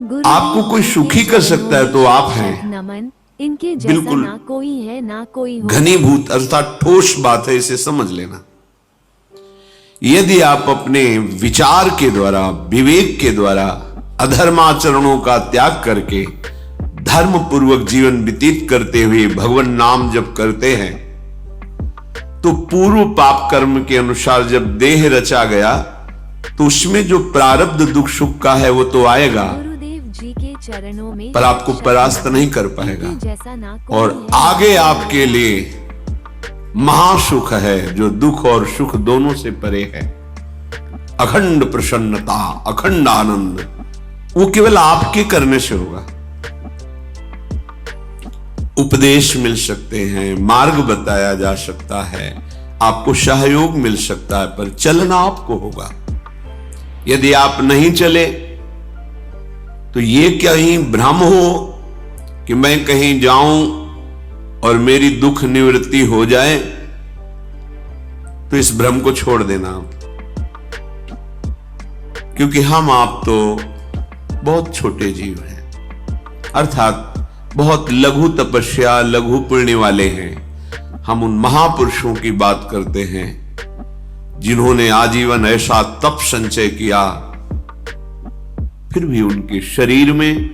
आपको कोई सुखी कर सकता है तो आप हैं। नमन, इनके जैसा बिल्कुल ना कोई है ना कोई होगा। घनीभूत अर्थात ठोस बात है, इसे समझ लेना। यदि आप अपने विचार के द्वारा, विवेक के द्वारा अधर्माचरणों का त्याग करके धर्म पूर्वक जीवन व्यतीत करते हुए भगवान नाम जप करते हैं, तो पूर्व पाप कर्म के अनुसार जब देह रचा गया तो उसमें जो प्रारब्ध दुख सुख का है वो तो आएगा, गुरुदेव जी के चरणों में पर आपको परास्त नहीं कर पाएगा। इनके जैसा ना कोई और है, आगे आपके लिए महासुख है जो दुख और सुख दोनों से परे है। अखंड प्रसन्नता, अखंड आनंद, वो केवल आपके करने से होगा। उपदेश मिल सकते हैं, मार्ग बताया जा सकता है, आपको सहयोग मिल सकता है, पर चलना आपको होगा। यदि आप नहीं चले तो ये कहीं भ्रम हो कि मैं कहीं जाऊं और मेरी दुख निवृत्ति हो जाए, तो इस भ्रम को छोड़ देना आप। क्योंकि हम आप तो बहुत छोटे जीव हैं, अर्थात बहुत लघु तपस्या, लघु पुण्य वाले हैं। हम उन महापुरुषों की बात करते हैं जिन्होंने आजीवन ऐसा तप संचय किया, फिर भी उनके शरीर में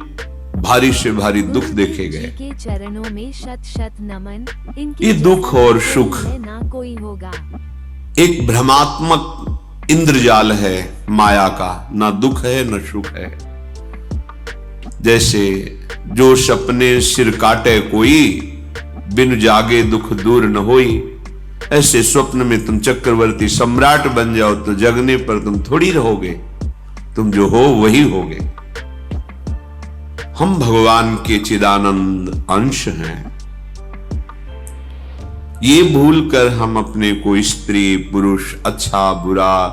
भारी से भारी दुख देखे गए। के चरणों में शत शत नमन, इनके ये दुख जैसा और ना सुख कोई है ना कोई होगा। एक भ्रमात्मक इंद्रजाल है माया का, ना दुख है न सुख है। जैसे जो सपने सिर काटे कोई, बिन जागे दुख दूर न होई। ऐसे स्वप्न में तुम चक्रवर्ती सम्राट बन जाओ तो जगने पर तुम थोड़ी रहोगे, तुम जो हो वही होगे। हम भगवान के चिदानंद अंश हैं। ये भूलकर हम अपने को स्त्री पुरुष, अच्छा बुरा,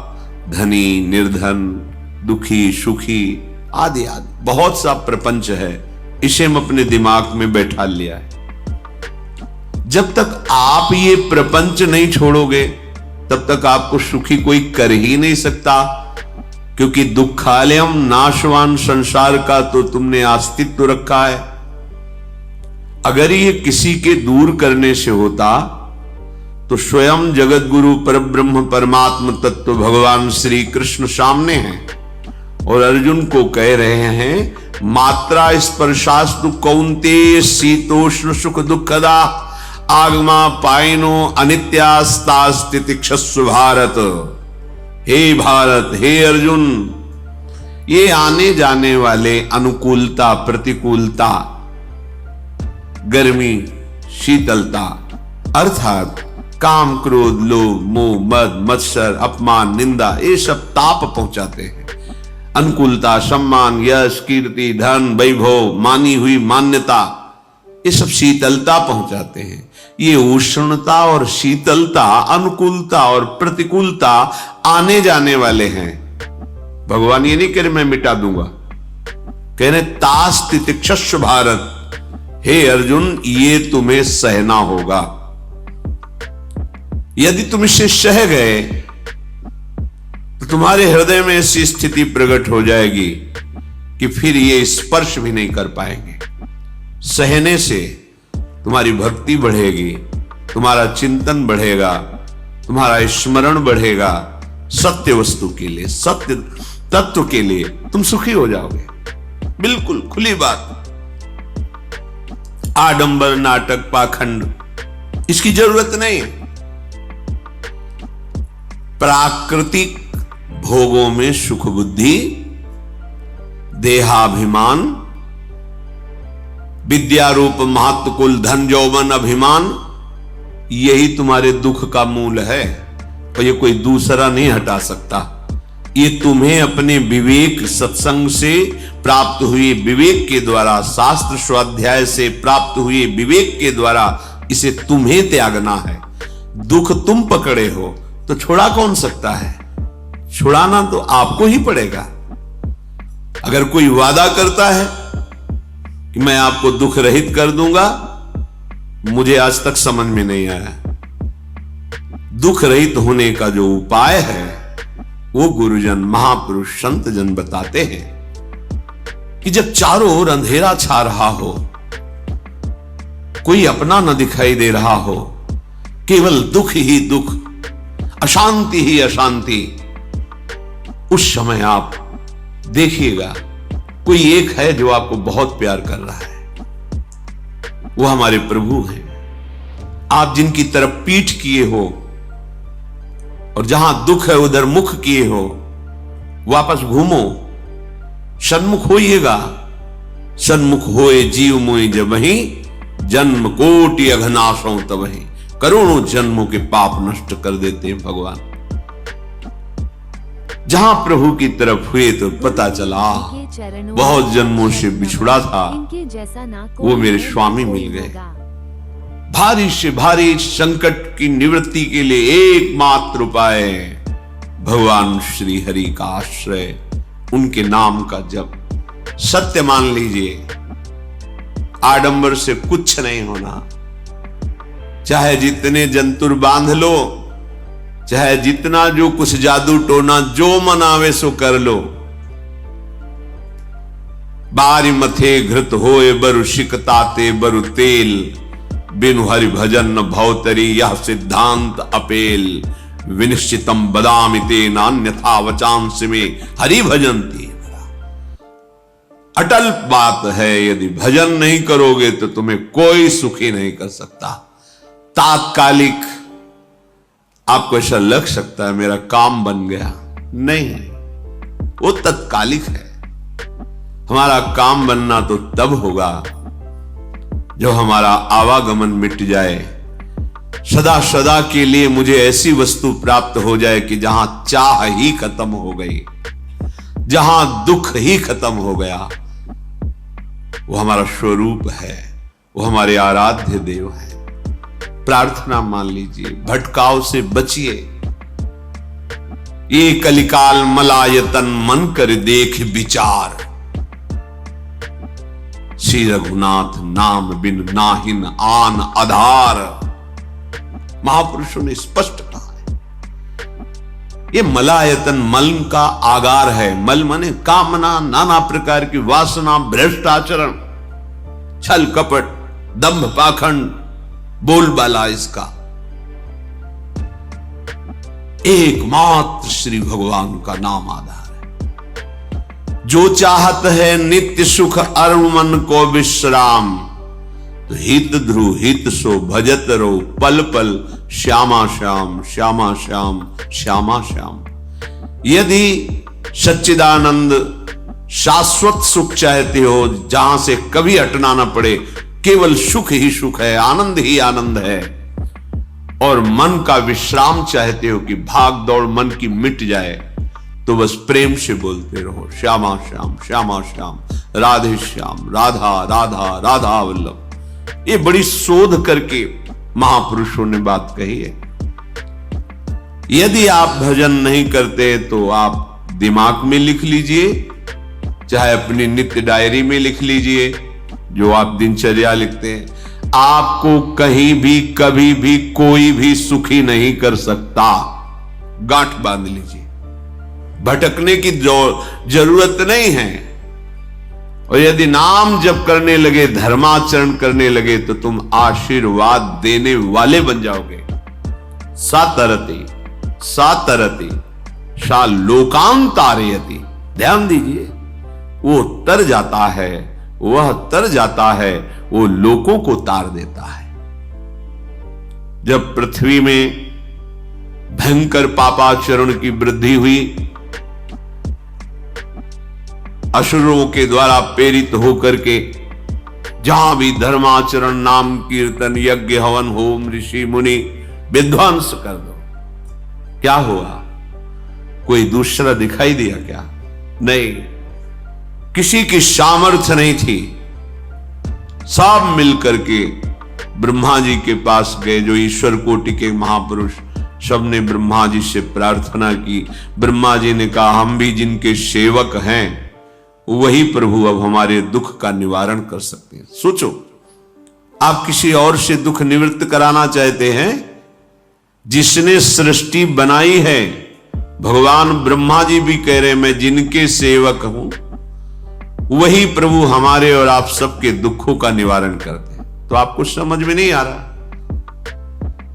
धनी निर्धन, दुखी सुखी आदि आदि बहुत सा प्रपंच है, इसे हम अपने दिमाग में बैठा लिया है। जब तक आप ये प्रपंच नहीं छोड़ोगे तब तक आपको सुखी कोई कर ही नहीं सकता, क्योंकि दुखालयम नाशवान संसार का तो तुमने अस्तित्व रखा है। अगर ये किसी के दूर करने से होता तो स्वयं जगत गुरु परब्रह्म परमात्म तत्व भगवान श्री कृष्ण सामने हैं और अर्जुन को कह रहे हैं, मात्रा स्पर्शास्तु कौन्तेय शीतोष्ण सुख दुखदा आगमा पायनो अनित्यास्तास्तितिक्षस्व भारत। हे भारत, हे अर्जुन, ये आने जाने वाले अनुकूलता प्रतिकूलता, गर्मी शीतलता, अर्थात काम क्रोध लोभ मोह मद मत्सर अपमान निंदा, ये सब ताप पहुंचाते हैं। अनुकूलता सम्मान यश कीर्ति धन वैभव, मानी हुई मान्यता, ये सब शीतलता पहुंचाते हैं। ये उष्णता और शीतलता, अनुकूलता और प्रतिकूलता आने जाने वाले हैं। भगवान ये नहीं कह रहे मैं मिटा दूंगा, कह रहे तास तितिक्षस्व भारत। हे अर्जुन, ये तुम्हें सहना होगा। यदि तुम इसे सह गए तो तुम्हारे हृदय में ऐसी स्थिति प्रकट हो जाएगी कि फिर ये स्पर्श भी नहीं कर पाएंगे। सहने से तुम्हारी भक्ति बढ़ेगी, तुम्हारा चिंतन बढ़ेगा, तुम्हारा स्मरण बढ़ेगा, सत्य वस्तु के लिए, सत्य तत्व के लिए तुम सुखी हो जाओगे। बिल्कुल खुली बात। आडंबर नाटक पाखंड इसकी जरूरत नहीं है। प्राकृतिक भोगों में सुख बुद्धि, देहाभिमान, विद्यारूप महत्वकुल धन यौवन अभिमान, यही तुम्हारे दुख का मूल है और ये कोई दूसरा नहीं हटा सकता। ये तुम्हें अपने विवेक सत्संग से प्राप्त हुए विवेक के द्वारा, शास्त्र स्वाध्याय से प्राप्त हुए विवेक के द्वारा इसे तुम्हें त्यागना है। दुख तुम पकड़े हो तो छुड़ा कौन सकता है? छुड़ाना तो आपको ही पड़ेगा। अगर कोई वादा करता है कि मैं आपको दुख रहित कर दूंगा, मुझे आज तक समझ में नहीं आया। दुख रहित होने का जो उपाय है वो गुरुजन महापुरुष संत जन बताते हैं। कि जब चारों ओर अंधेरा छा रहा हो, कोई अपना न दिखाई दे रहा हो, केवल दुख ही दुख, अशांति ही अशांति, उस समय आप देखिएगा कोई एक है जो आपको बहुत प्यार कर रहा है। वो हमारे प्रभु हैं। आप जिनकी तरफ पीठ किए हो और जहां दुख है उधर मुख किए हो, वापस घूमो, सन्मुख होइएगा। सन्मुख होए जीव मोहि जबहि, जन्म कोटि अघनाशों तबहि। करोड़ों जन्मों के पाप नष्ट कर देते हैं भगवान। जहां प्रभु की तरफ हुए तो पता चला बहुत जन्मों से बिछुड़ा था, वो मेरे स्वामी मिल गए। भारी से भारी संकट की निवृत्ति के लिए एकमात्र उपाय भगवान श्री हरि का आश्रय, उनके नाम का जप। सत्य मान लीजिए, आडंबर से कुछ नहीं होना। चाहे जितने जंतुर बांध लो, चाहे जितना जो कुछ जादू टोना जो मनावे सो कर लो, बारी मथे घृत होए बरु शिकताते बरु तेल, बिनु हरि भजन न भवतरी यह सिद्धांत अपेल। विनिश्चितम बदामिते नान्यथा वचांस में हरि भजंती। अटल बात है, यदि भजन नहीं करोगे तो तुम्हें कोई सुखी नहीं कर सकता। तात्कालिक आपको ऐसा लग सकता है मेरा काम बन गया, नहीं, वो तत्कालिक है। हमारा काम बनना तो तब होगा जो हमारा आवागमन मिट जाए, सदा सदा के लिए मुझे ऐसी वस्तु प्राप्त हो जाए कि जहां चाह ही खत्म हो गई, जहां दुख ही खत्म हो गया। वो हमारा स्वरूप है, वो हमारे आराध्य देव है। प्रार्थना मान लीजिए, भटकाव से बचिए। ये कलिकाल मलायतन मन कर देख विचार, श्री रघुनाथ नाम बिन नाहिन आन आधार। महापुरुषों ने स्पष्ट कहा है। ये मलायतन मल का आगार है। मल माने कामना, नाना प्रकार की वासना, भ्रष्ट आचरण, छल कपट, दंभ पाखंड, बोलबाला इसका। एकमात्र श्री भगवान का नाम आधार है। जो चाहत है नित्य सुख अरुण मन को विश्राम, तो हित ध्रुव हित सो भजत रो पल पल श्यामा श्याम श्यामा श्याम श्यामा श्याम। यदि सच्चिदानंद शाश्वत सुख चाहते हो, जहां से कभी हटना ना पड़े, केवल सुख ही सुख है, आनंद ही आनंद है, और मन का विश्राम चाहते हो कि भाग दौड़ मन की मिट जाए, तो बस प्रेम से बोलते रहो श्यामा श्याम श्यामा श्याम, राधे श्याम, राधा राधा राधा वल्लभ। ये बड़ी शोध करके महापुरुषों ने बात कही है। यदि आप भजन नहीं करते तो आप दिमाग में लिख लीजिए, चाहे अपनी नित्य डायरी में लिख लीजिए, जो आप दिनचर्या लिखते हैं। आपको कहीं भी कभी भी कोई भी सुखी नहीं कर सकता। गांठ बांध लीजिए, भटकने की जरूरत नहीं है। और यदि नाम जप करने लगे, धर्माचरण करने लगे, तो तुम आशीर्वाद देने वाले बन जाओगे। सातरति सातरति सा लोकांतारयति। ध्यान दीजिए, वो तर जाता है, वह तर जाता है, वो लोकों को तार देता है। जब पृथ्वी में भयंकर पापाचरण की वृद्धि हुई, असुरों के द्वारा प्रेरित होकर के जहां भी धर्माचरण, नाम कीर्तन, यज्ञ, हवन, होम, ऋषि मुनि विध्वंस कर दो, क्या हुआ? कोई दूसरा दिखाई दिया क्या? नहीं, किसी की सामर्थ्य नहीं थी। सब मिलकर के ब्रह्मा जी के पास गए, जो ईश्वर कोटि के महापुरुष, सबने ब्रह्मा जी से प्रार्थना की। ब्रह्मा जी ने कहा, हम भी जिनके सेवक हैं, वही प्रभु अब हमारे दुख का निवारण कर सकते हैं। सोचो, आप किसी और से दुख निवृत्त कराना चाहते हैं? जिसने सृष्टि बनाई है, भगवान ब्रह्मा जी भी कह रहे हैं, मैं जिनके सेवक हूं वही प्रभु हमारे और आप सबके दुखों का निवारण करते हैं। तो आपको समझ में नहीं आ रहा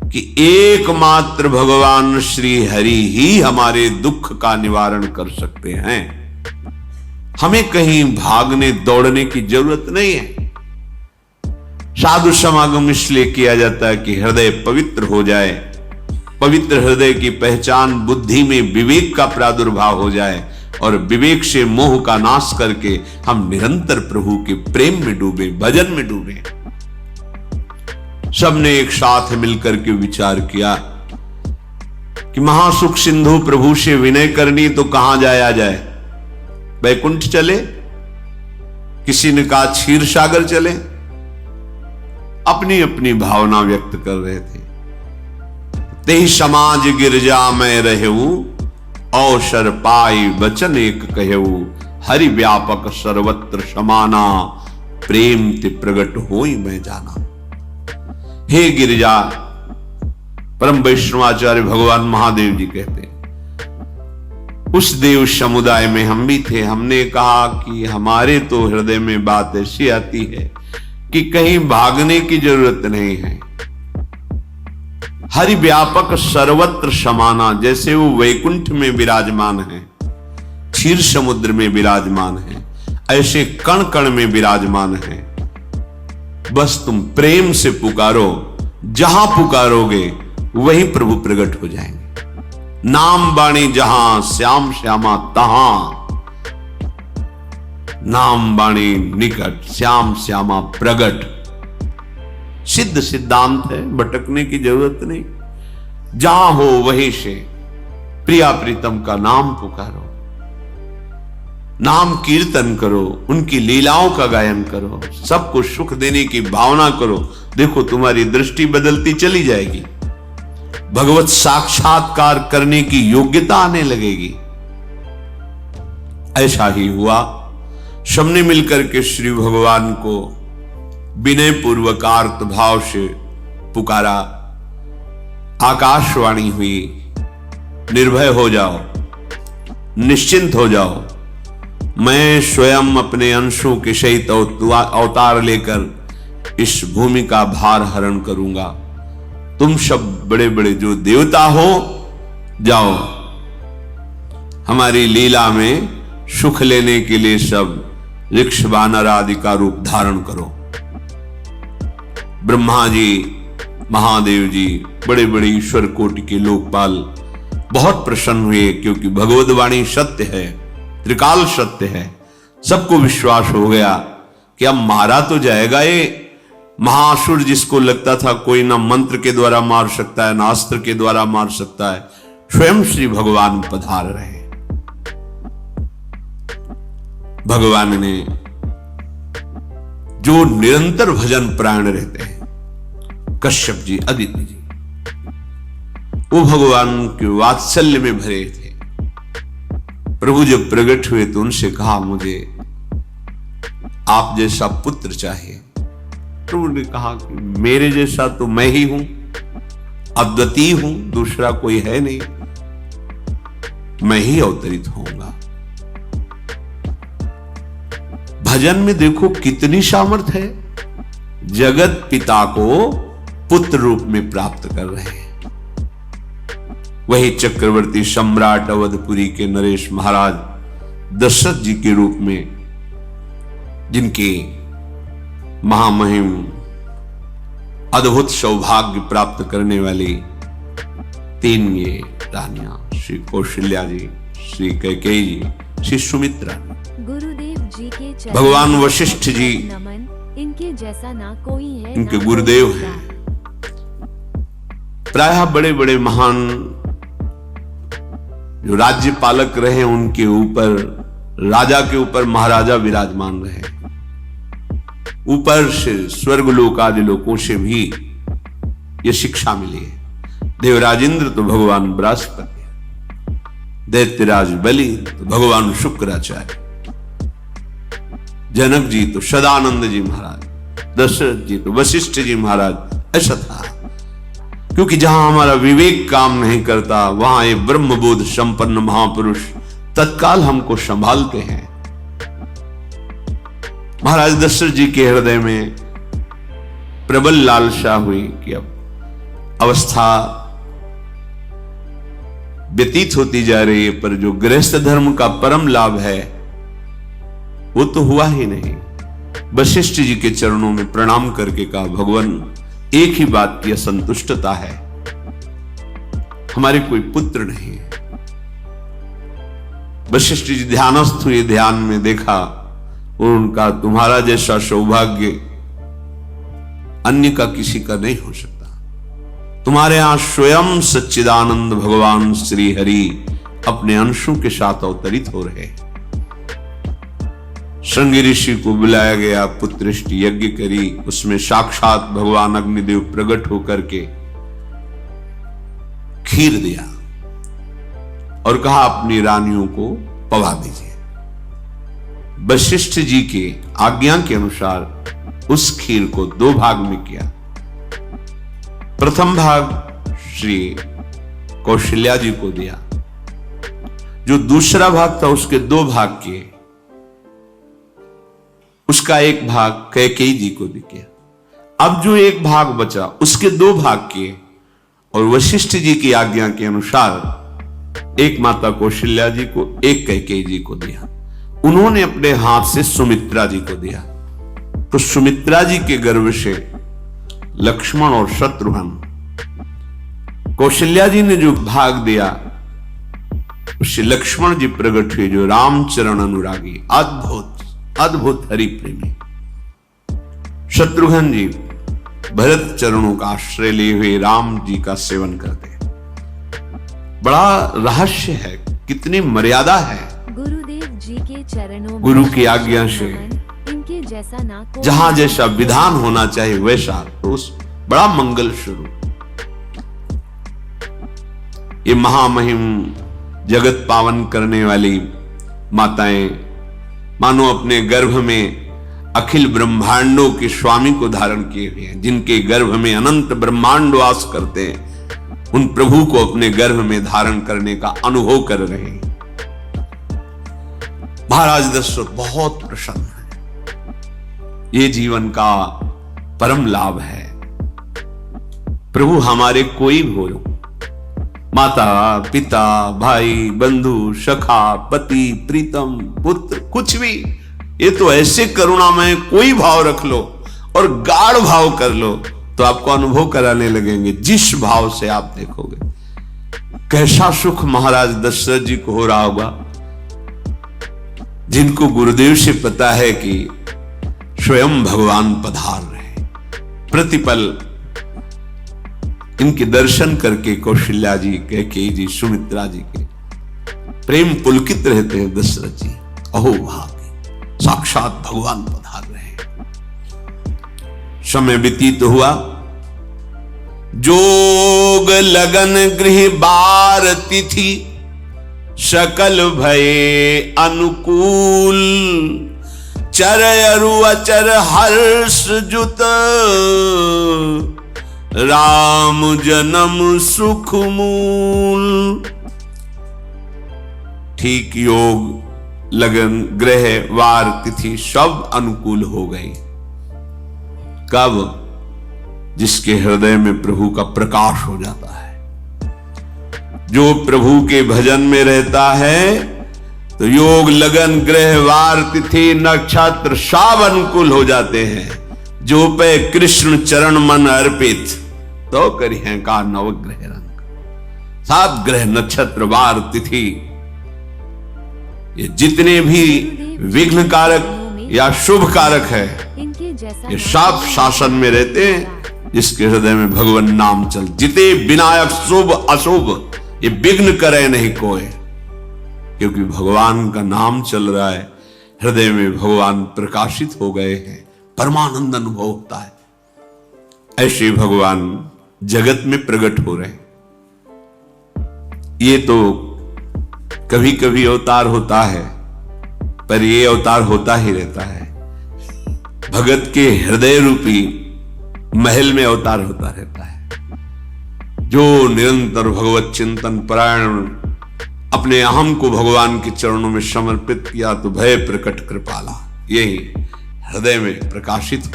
कि एकमात्र भगवान श्री हरि ही हमारे दुख का निवारण कर सकते हैं। हमें कहीं भागने दौड़ने की जरूरत नहीं है। साधु समागम इसलिए किया जाता है कि हृदय पवित्र हो जाए, पवित्र हृदय की पहचान बुद्धि में विवेक का प्रादुर्भाव हो जाए और विवेक से मोह का नाश करके हम निरंतर प्रभु के प्रेम में डूबे, भजन में डूबे। सबने एक साथ मिलकर के विचार किया कि महासुख सिंधु प्रभु से विनय करनी तो कहां जाया जाए, वैकुंठ चले, किसी ने कहा क्षीर सागर चले। अपनी अपनी भावना व्यक्त कर रहे थे। ते समाज गिरजा में रहू, अवसर पाई वचन एक कहू, हरि व्यापक सर्वत्र समाना, प्रेम ते प्रगट होई मैं जाना। हे गिरिजा, परम वैष्णवाचार्य भगवान महादेव जी कहते हैं, उस देव समुदाय में हम भी थे। हमने कहा कि हमारे तो हृदय में बात ऐसी आती है कि कहीं भागने की जरूरत नहीं है। हरि व्यापक सर्वत्र समाना, जैसे वो वैकुंठ में विराजमान है, क्षीर समुद्र में विराजमान है, ऐसे कण कण में विराजमान है। बस तुम प्रेम से पुकारो, जहां पुकारोगे वहीं प्रभु प्रकट हो जाएंगे। नाम बाणी जहां श्याम श्यामा तहां, नाम बाणी निकट श्याम श्यामा प्रगट। सिद्ध सिद्धांत है, भटकने की जरूरत नहीं। जहां हो वहीं से प्रिया प्रीतम का नाम पुकारो, नाम कीर्तन करो, उनकी लीलाओं का गायन करो, सबको सुख देने की भावना करो। देखो तुम्हारी दृष्टि बदलती चली जाएगी, भगवत साक्षात्कार करने की योग्यता आने लगेगी। ऐसा ही हुआ। सबने मिलकर के श्री भगवान को विनय पूर्वक आर्त भाव से पुकारा। आकाशवाणी हुई, निर्भय हो जाओ, निश्चिंत हो जाओ, मैं स्वयं अपने अंशों के सहित अवतार लेकर इस भूमि का भार हरण करूंगा। तुम सब बड़े बड़े जो देवता हो, जाओ हमारी लीला में सुख लेने के लिए सब ऋक्ष वानर आदि का रूप धारण करो। ब्रह्मा जी, महादेव जी, बड़े बड़े ईश्वर कोटि के लोकपाल बहुत प्रसन्न हुए, क्योंकि भगवद वाणी सत्य है, त्रिकाल सत्य है। सबको विश्वास हो गया कि अब मारा तो जाएगा ये महासुर, जिसको लगता था कोई ना मंत्र के द्वारा मार सकता है, ना अस्त्र के द्वारा मार सकता है। स्वयं श्री भगवान पधार रहे। भगवान ने जो निरंतर भजन प्राण रहते हैं, कश्यप जी, अदिति जी, वो भगवान के वात्सल्य में भरे थे। प्रभु जब प्रकट हुए तो उनसे कहा, मुझे आप जैसा पुत्र चाहिए। प्रभु ने कहा कि मेरे जैसा तो मैं ही हूं, अद्वितीय हूं, दूसरा कोई है नहीं, मैं ही अवतरित होऊंगा। भजन में देखो कितनी सामर्थ्य है। जगत पिता को पुत्र रूप में प्राप्त कर रहे हैं। वही चक्रवर्ती सम्राट अवधपुरी के नरेश महाराज दशरथ जी के रूप में, जिनके महामहिम अद्भुत सौभाग्य प्राप्त करने वाली 3 ये रानियां, श्री कौशल्या जी, श्री कैकेयी जी, श्री सुमित्रा, गुरुदेव जी के चरण भगवान वशिष्ठ जी, नमन, इनके जैसा ना कोई है, इनके ना गुरुदेव कोई हैं। होगा। प्रायः बड़े बड़े महान जो राज्य पालक रहे, उनके ऊपर, राजा के ऊपर महाराजा विराजमान रहे। ऊपर से स्वर्गलोक आदि लोकों से भी यह शिक्षा मिली है। देवराजेंद्र तो भगवान बृहस्पति, दैत्यराज बलि तो भगवान शुक्राचार्य, जनक जी तो सदानंद जी महाराज, दशरथ जी तो वशिष्ठ जी महाराज। ऐसा था, क्योंकि जहां हमारा विवेक काम नहीं करता, वहां ये ब्रह्मबोध संपन्न महापुरुष तत्काल हमको संभालते हैं। महाराज दशरथ जी के हृदय में प्रबल लालसा हुई कि अब अवस्था व्यतीत होती जा रही है, पर जो गृहस्थ धर्म का परम लाभ है वो तो हुआ ही नहीं। वशिष्ठ जी के चरणों में प्रणाम करके कहा, भगवान एक ही बात की असंतुष्टता है, हमारे कोई पुत्र नहीं है। वशिष्ठ जी ध्यानस्थ हुए, ध्यान में देखा और उनका तुम्हारा जैसा सौभाग्य अन्य का किसी का नहीं हो सकता। तुम्हारे यहां स्वयं सच्चिदानंद भगवान श्री हरि अपने अंशों के साथ अवतरित हो रहे। श्रृंगी ऋषि को बुलाया गया, पुत्रष्ट यज्ञ करी, उसमें साक्षात भगवान अग्निदेव प्रकट होकर के खीर दिया और कहा अपनी रानियों को पवा दीजिए। वशिष्ठ जी के आज्ञा के अनुसार उस खीर को 2 भाग में किया। प्रथम भाग श्री कौशल्या जी को दिया, जो दूसरा भाग था उसके 2 भाग किए, उसका 1 भाग कैकेयी जी को दिया। अब जो 1 भाग बचा उसके 2 भाग किए और वशिष्ठ जी की आज्ञा के अनुसार एक माता कौशल्या जी को, एक कैकेयी जी को दिया। उन्होंने अपने हाथ से सुमित्रा जी को दिया, तो सुमित्रा जी के गर्भ से लक्ष्मण और शत्रुघ्न, कौशल्या जी ने जो भाग दिया उससे लक्ष्मण जी प्रकट हुए, जो रामचरण अनुरागी, अद्भुत अद्भुत हरि प्रेमी। शत्रुघ्न जी भरत चरणों का आश्रय लिए हुए राम जी का सेवन करते। बड़ा रहस्य है, कितनी मर्यादा है। गुरुदेव जी के चरणों में गुरु की आज्ञा से इनके जैसा ना कोई जहां जैसा विधान होना चाहिए वैसा, तो बड़ा मंगल शुरू। ये महामहिम जगत पावन करने वाली माताएं मानो अपने गर्भ में अखिल ब्रह्मांडों के स्वामी को धारण किए हुए हैं, जिनके गर्भ में अनंत ब्रह्मांड वास करते हैं, उन प्रभु को अपने गर्भ में धारण करने का अनुभव कर रहे हैं। महाराज दशरथ बहुत प्रसन्न है। ये जीवन का परम लाभ है। प्रभु हमारे कोई भी हो, माता पिता भाई बंधु सखा पति प्रीतम पुत्र, कुछ भी, ये तो ऐसे करुणामय कोई भाव रख लो और गाढ़ भाव कर लो तो आपको अनुभव कराने लगेंगे। जिस भाव से आप देखोगे कैसा सुख महाराज दशरथ जी को हो रहा होगा, जिनको गुरुदेव से पता है कि स्वयं भगवान पधार रहे। प्रतिपल इनके दर्शन करके कौशल्या जी, कैकेयी जी, सुमित्रा जी के प्रेम पुलकित रहते हैं। दशरथ जी अहो भाग्य, साक्षात भगवान पधार रहे। समय व्यतीत हुआ, जोग लगन गृह बार तिथि सकल भये अनुकूल, चर अरु अचर हर्ष जुत राम जन्म सुख मूल। ठीक योग लगन ग्रह वार तिथि सब अनुकूल हो गई। कब? जिसके हृदय में प्रभु का प्रकाश हो जाता है। जो प्रभु के भजन में रहता है तो योग लगन ग्रह वार तिथि नक्षत्र सब अनुकूल हो जाते हैं। जो पे कृष्ण चरण मन अर्पित तो करी है का नवग्रह रंग। 7 ग्रह नक्षत्र वार तिथि, ये जितने भी विघ्न कारक या शुभ कारक है, ये सब शासन में रहते हैं। जिसके हृदय में भगवान नाम चल, जिते विनायक शुभ अशुभ ये विघ्न करे नहीं कोई, क्योंकि भगवान का नाम चल रहा है, हृदय में भगवान प्रकाशित हो गए हैं, परमानंद अनुभव होता है। ऐसे भगवान जगत में प्रकट हो रहे हैं। ये तो कभी कभी अवतार होता है, पर ये अवतार होता ही रहता है। भगत के हृदय रूपी महल में अवतार होता रहता है। जो निरंतर भगवत चिंतन परायण अपने अहम को भगवान के चरणों में समर्पित किया तो भय प्रकट कृपाला, यही हृदय में प्रकाशित